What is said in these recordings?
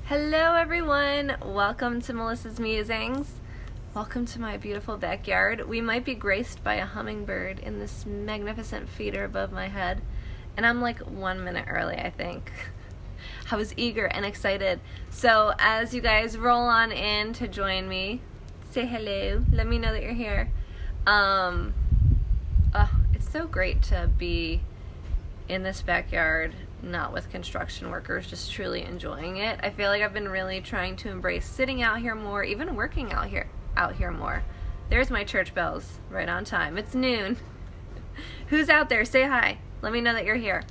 Hello everyone, welcome to Melissa's Musings. Welcome to my beautiful backyard. We might be graced by a hummingbird in this magnificent feeder above my head, and I'm like 1 minute early, I think. I was eager and excited. So as you guys roll on in to join me, say hello, let me know that you're here. It's so great to be in this backyard, not with construction workers, just truly enjoying it. I feel like I've been really trying to embrace sitting out here more, even working out here more. There's my church bells, right on time. It's noon. Who's out there? Say hi. Let me know that you're here.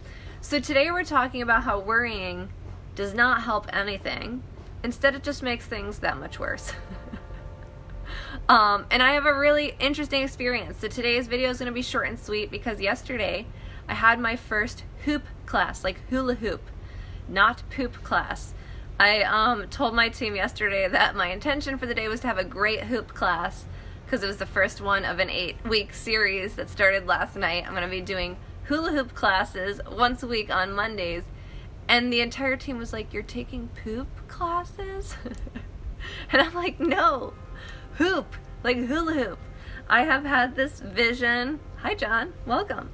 So today we're talking about how worrying does not help anything. Instead, it just makes things that much worse. And I have a really interesting experience. So today's video is going to be short and sweet because yesterday I had my first hoop class, like hula hoop, not poop class. I told my team yesterday that my intention for the day was to have a great hoop class because it was the first one of an 8-week series that started last night. I'm going to be doing hula hoop classes once a week on Mondays. And the entire team was like, "You're taking poop classes?" And I'm like, no, hoop, like hula hoop. I have had this vision. Hi, John. Welcome.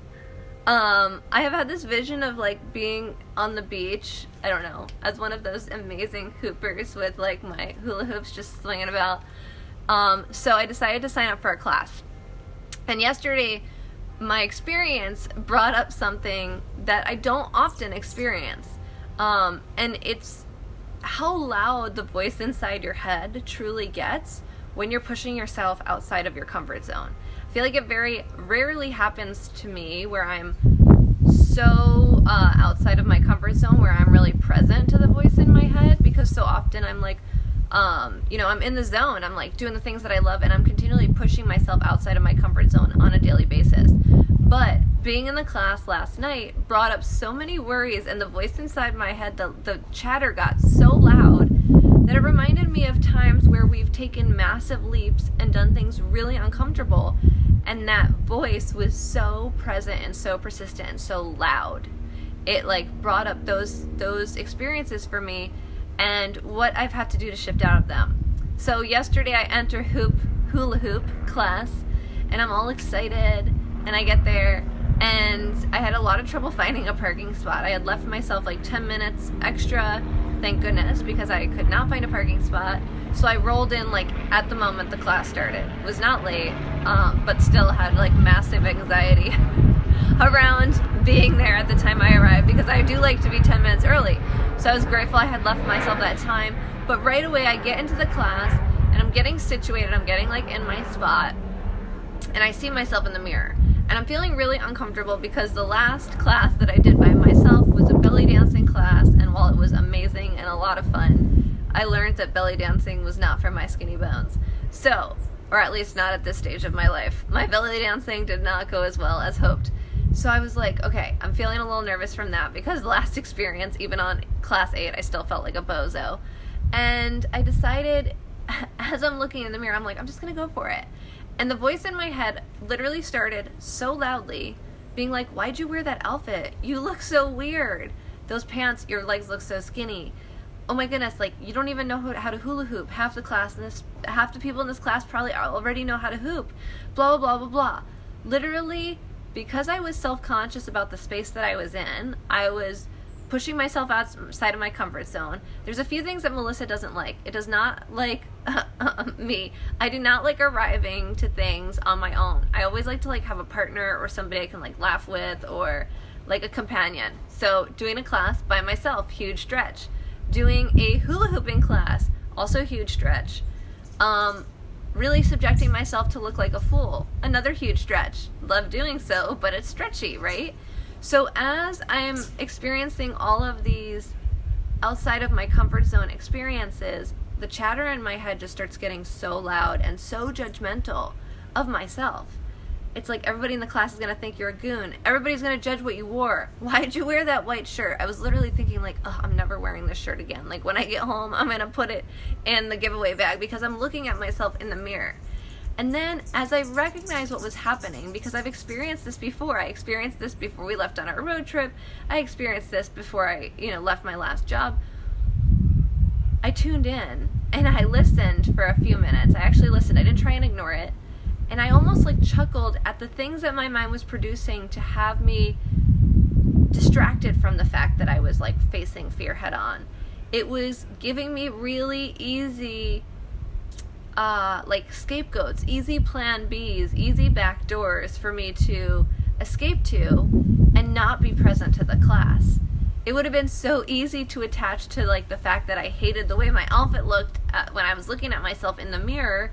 I have had this vision of like being on the beach, I don't know, as one of those amazing hoopers with like my hula hoops just swinging about. So I decided to sign up for a class. And yesterday, my experience brought up something that I don't often experience. And it's how loud the voice inside your head truly gets when you're pushing yourself outside of your comfort zone. I feel like it very rarely happens to me where I'm so outside of my comfort zone where I'm really present to the voice in my head, because so often I'm like, I'm in the zone. I'm like doing the things that I love and I'm continually pushing myself outside of my comfort zone on a daily basis. But being in the class last night brought up so many worries, and the voice inside my head, the chatter got so loud that it reminded me of times where we've taken massive leaps and done things really uncomfortable, and that voice was so present and so persistent and so loud. It like brought up those experiences for me and what I've had to do to shift out of them. So yesterday I enter hula hoop class, and I'm all excited, and I get there and I had a lot of trouble finding a parking spot. I had left myself like 10 minutes extra, thank goodness, because I could not find a parking spot. So I rolled in like at the moment the class started. Was not late, but still had like massive anxiety around being there at the time I arrived, because I do like to be 10 minutes early. So I was grateful I had left myself that time. But right away I get into the class and I'm getting situated. I'm getting like in my spot and I see myself in the mirror. And I'm feeling really uncomfortable because the last class that I did by myself was a belly dancing class, and while it was amazing and a lot of fun, I learned that belly dancing was not for my skinny bones. So, or at least not at this stage of my life. My belly dancing did not go as well as hoped. So I was like, okay, I'm feeling a little nervous from that, because the last experience, even on class 8, I still felt like a bozo. And I decided, as I'm looking in the mirror, I'm like, I'm just gonna go for it. And the voice in my head literally started so loudly being like, "Why'd you wear that outfit? You look so weird. Those pants, your legs look so skinny. Oh my goodness, like you don't even know how to hula hoop. Half the people in this class probably already know how to hoop. Blah, blah, blah, blah, blah." Literally, because I was self-conscious about the space that I was in, I was pushing myself outside of my comfort zone. There's a few things that Melissa doesn't like. It does not like me. I do not like arriving to things on my own. I always like to like have a partner or somebody I can like laugh with, or like a companion. So doing a class by myself, huge stretch. Doing a hula hooping class, also huge stretch. Really subjecting myself to look like a fool, another huge stretch. Love doing so, but it's stretchy, right? So as I'm experiencing all of these outside of my comfort zone experiences, the chatter in my head just starts getting so loud and so judgmental of myself. It's like everybody in the class is going to think you're a goon. Everybody's going to judge what you wore. Why did you wear that white shirt? I was literally thinking like, oh, I'm never wearing this shirt again. Like when I get home, I'm going to put it in the giveaway bag, because I'm looking at myself in the mirror. And then as I recognized what was happening, because I've experienced this before. I experienced this before we left on our road trip. I experienced this before I, left my last job. I tuned in and I listened for a few minutes. I actually listened. I didn't try and ignore it. And I almost like chuckled at the things that my mind was producing to have me distracted from the fact that I was like facing fear head on. It was giving me really easy like scapegoats, easy plan Bs, easy back doors for me to escape to and not be present to the class. It would have been so easy to attach to like the fact that I hated the way my outfit looked when I was looking at myself in the mirror,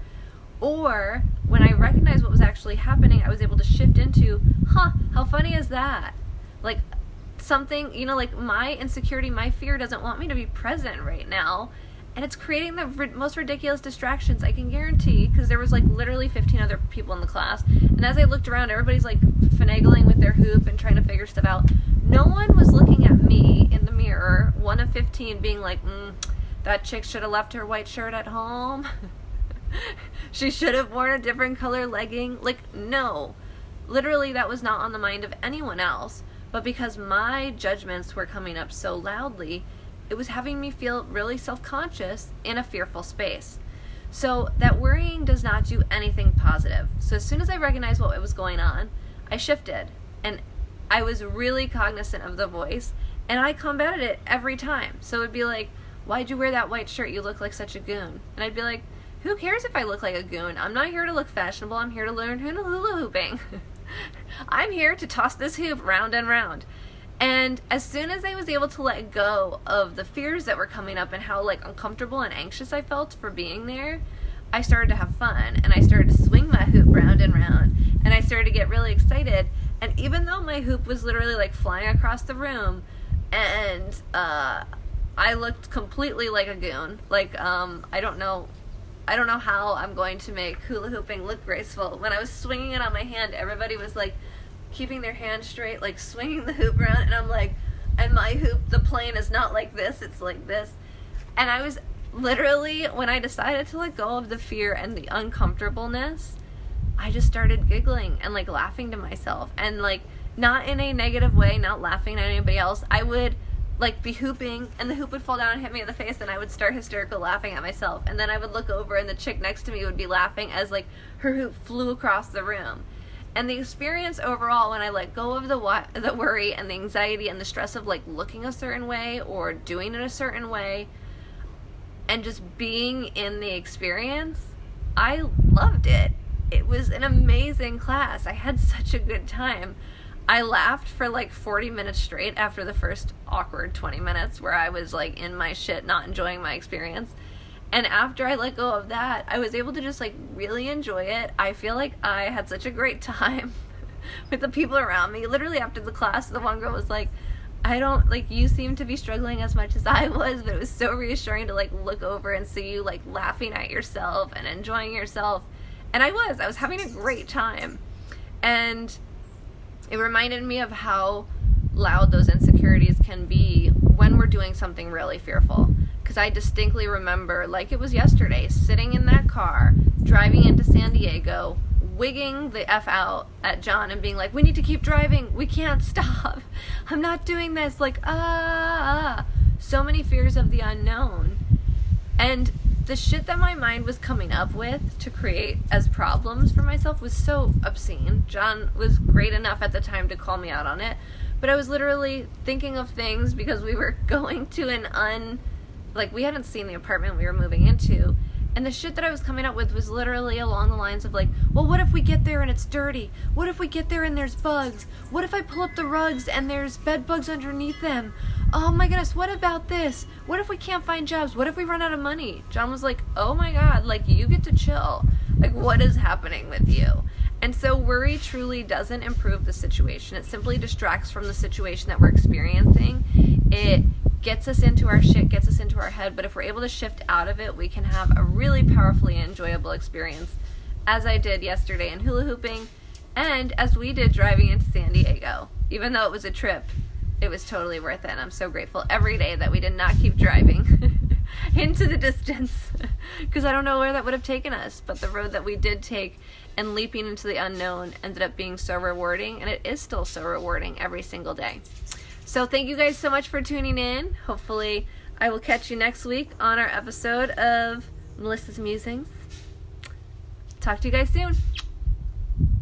or when I recognized what was actually happening, I was able to shift into, how funny is that? Like something, you know, like my insecurity, my fear doesn't want me to be present right now. And it's creating the most ridiculous distractions, I can guarantee, because there was like literally 15 other people in the class. And as I looked around, everybody's like finagling with their hoop and trying to figure stuff out. No one was looking at me in the mirror, one of 15, being like, that chick should have left her white shirt at home. She should have worn a different color legging. Like, no. Literally, that was not on the mind of anyone else. But because my judgments were coming up so loudly, it was having me feel really self-conscious in a fearful space. So that worrying does not do anything positive. So as soon as I recognized what was going on, I shifted. And I was really cognizant of the voice. And I combated it every time. So it would be like, why'd you wear that white shirt? You look like such a goon. And I'd be like, who cares if I look like a goon? I'm not here to look fashionable. I'm here to learn hula hooping. I'm here to toss this hoop round and round. And as soon as I was able to let go of the fears that were coming up and how like uncomfortable and anxious I felt for being there, I started to have fun and I started to swing my hoop round and round and I started to get really excited. And even though my hoop was literally like flying across the room and I looked completely like a goon, like I don't know how I'm going to make hula hooping look graceful. When I was swinging it on my hand, everybody was like keeping their hand straight, like swinging the hoop around, and I'm like, and my hoop, the plane is not like this, it's like this. And I was literally, when I decided to let go of the fear and the uncomfortableness, I just started giggling and like laughing to myself, and like not in a negative way, not laughing at anybody else. I would like be hooping and the hoop would fall down and hit me in the face and I would start hysterical laughing at myself, and then I would look over and the chick next to me would be laughing as like her hoop flew across the room. And the experience overall, when I let go of the worry and the anxiety and the stress of like looking a certain way or doing it a certain way and just being in the experience, I loved it. It was an amazing class. I had such a good time. I laughed for like 40 minutes straight after the first awkward 20 minutes where I was like in my shit, not enjoying my experience. And after I let go of that, I was able to just like really enjoy it. I feel like I had such a great time with the people around me. Literally after the class, the one girl was like, you seem to be struggling as much as I was, but it was so reassuring to like look over and see you like laughing at yourself and enjoying yourself. And I was having a great time. And it reminded me of how loud those insecurities can be when we're doing something really fearful. Because I distinctly remember, like it was yesterday, sitting in that car, driving into San Diego, wigging the F out at John and being like, we need to keep driving, we can't stop, I'm not doing this, like, so many fears of the unknown. And the shit that my mind was coming up with to create as problems for myself was so obscene. John was great enough at the time to call me out on it, but I was literally thinking of things because we were going to we hadn't seen the apartment we were moving into, and the shit that I was coming up with was literally along the lines of like, well, what if we get there and it's dirty? What if we get there and there's bugs? What if I pull up the rugs and there's bed bugs underneath them? Oh my goodness, what about this? What if we can't find jobs? What if we run out of money? John was like, oh my god, like you get to chill. Like what is happening with you? And so worry truly doesn't improve the situation. It simply distracts from the situation that we're experiencing. It gets us into our shit, gets us into our head, but if we're able to shift out of it, we can have a really powerfully enjoyable experience, as I did yesterday in hula hooping, and as we did driving into San Diego. Even though it was a trip, it was totally worth it, and I'm so grateful every day that we did not keep driving into the distance, because I don't know where that would have taken us, but the road that we did take and leaping into the unknown ended up being so rewarding, and it is still so rewarding every single day. So thank you guys so much for tuning in. Hopefully I will catch you next week on our episode of Melissa's Musings. Talk to you guys soon.